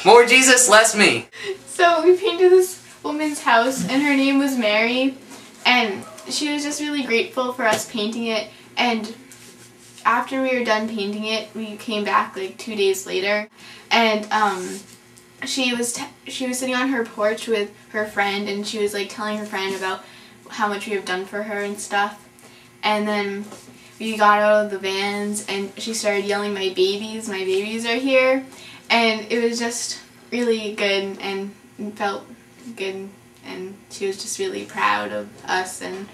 More Jesus, less me. So we painted this woman's house, and her name was Mary, and she was just really grateful for us painting it. And after we were done painting it, we came back like 2 days later, and she was sitting on her porch with her friend, and she was like telling her friend about how much we have done for her and stuff. And then we got out of the vans, and she started yelling, my babies are here. And it was just really good and felt good, and she was just really proud of us. And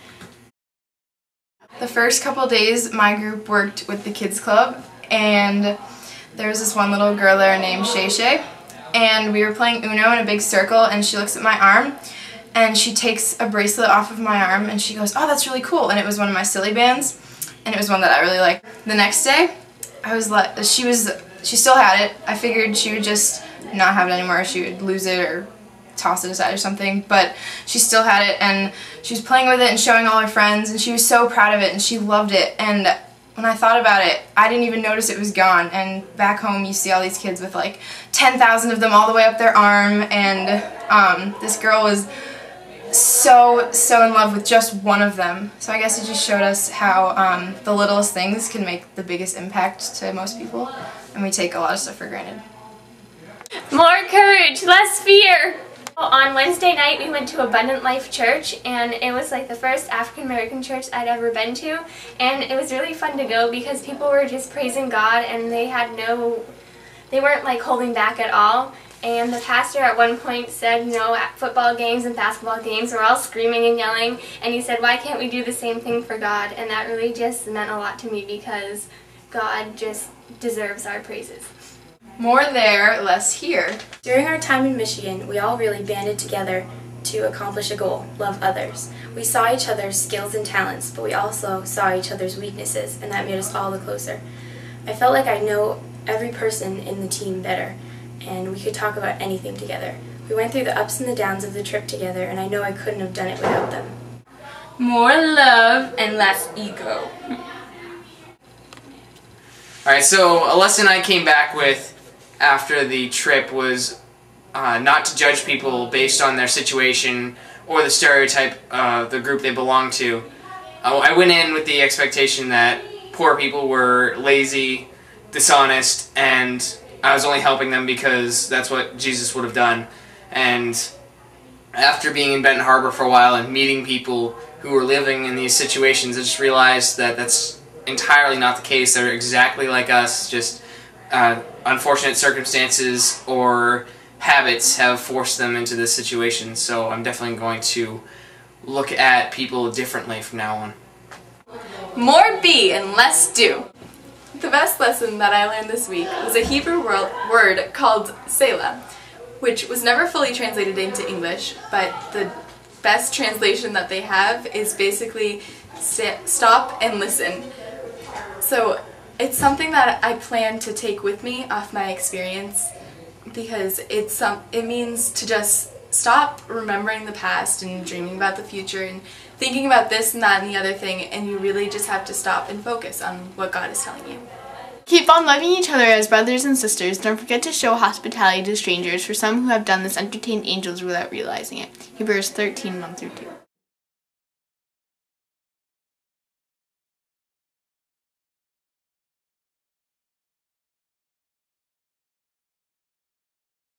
the first couple days my group worked with the kids club, and there was this one little girl there named Shay Shay, and we were playing Uno in a big circle, and she looks at my arm and she takes a bracelet off of my arm and she goes, oh, that's really cool. And it was one of my silly bands, and it was one that I really liked. The next day I was like, she still had it. I figured she would just not have it anymore, she would lose it or toss it aside or something, but she still had it, and she was playing with it and showing all her friends, and she was so proud of it and she loved it. And when I thought about it, I didn't even notice it was gone. And back home you see all these kids with like 10,000 of them all the way up their arm, and this girl was so in love with just one of them. So I guess it just showed us how the littlest things can make the biggest impact to most people, and we take a lot of stuff for granted. More courage, less fear! On Wednesday night we went to Abundant Life Church, and it was like the first African American church I'd ever been to, and it was really fun to go because people were just praising God, and they weren't like holding back at all. And the pastor at one point said, you know, at football games and basketball games we're all screaming and yelling, and he said, why can't we do the same thing for God? And that really just meant a lot to me because God just deserves our praises. More there, less here. During our time in Michigan, we all really banded together to accomplish a goal: love others. We saw each other's skills and talents, but we also saw each other's weaknesses, and that made us all the closer. I felt like I know every person in the team better, and we could talk about anything together. We went through the ups and the downs of the trip together, and I know I couldn't have done it without them. More love and less ego. Alright, so a lesson I came back with after the trip was not to judge people based on their situation or the stereotype of the group they belong to. I went in with the expectation that poor people were lazy, dishonest, and I was only helping them because that's what Jesus would have done. And after being in Benton Harbor for a while and meeting people who were living in these situations, I just realized that that's entirely not the case. They're exactly like us, just unfortunate circumstances or habits have forced them into this situation. So I'm definitely going to look at people differently from now on. More be and less do. The best lesson that I learned this week was a Hebrew word called Selah, which was never fully translated into English, but the best translation that they have is basically stop and listen. So it's something that I plan to take with me off my experience, because it means to just stop remembering the past and dreaming about the future and thinking about this and that and the other thing, and you really just have to stop and focus on what God is telling you. Keep on loving each other as brothers and sisters. Don't forget to show hospitality to strangers, for some who have done this entertain angels without realizing it. Hebrews 13:1-2.